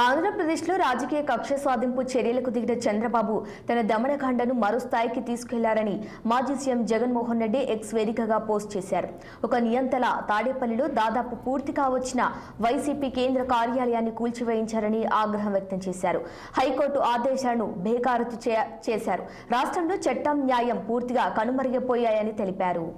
ఆంధ్రప్రదేశ్లో రాజకీయ కక్ష సాధింపు చర్యలకు దిగిన చంద్రబాబు తన దమనకాండను మరో స్థాయికి తీసుకెళ్లారని మాజీ సీఎం జగన్మోహన్ రెడ్డి ఎక్స్ వేదికగా పోస్ట్ చేశారు. ఒక నియంతల తాడేపల్లిలో దాదాపు పూర్తిగా వచ్చిన వైసీపీ కేంద్ర కార్యాలయాన్ని కూల్చివేయించారని ఆగ్రహం వ్యక్తం చేశారు. హైకోర్టు ఆదేశాలను బేఖాతరు చేశారు. రాష్ట్రంలో చట్టం న్యాయం పూర్తిగా కనుమరుగైపోయాయని తెలిపారు.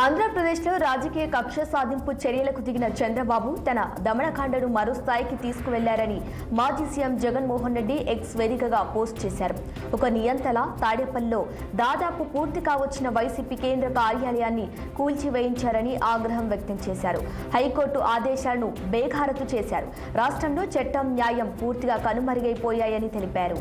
ఆంధ్రప్రదేశ్లో రాజకీయ కక్ష సాధింపు చర్యలకు దిగిన చంద్రబాబు తన దమనకాండను మరో స్థాయికి తీసుకువెళ్లారని మాజీ సీఎం జగన్మోహన్ రెడ్డి ఎక్స్ వేదికగా పోస్ట్ చేశారు. ఒక నియంతల తాడేపల్లిలో దాదాపు పూర్తిగా వచ్చిన వైసీపీ కేంద్ర కార్యాలయాన్ని కూల్చివేయించారని ఆగ్రహం వ్యక్తం చేశారు. హైకోర్టు ఆదేశాలను బేఖాతరు చేశారు. రాష్ట్రంలో చట్టం న్యాయం పూర్తిగా కనుమరుగైపోయాయని తెలిపారు.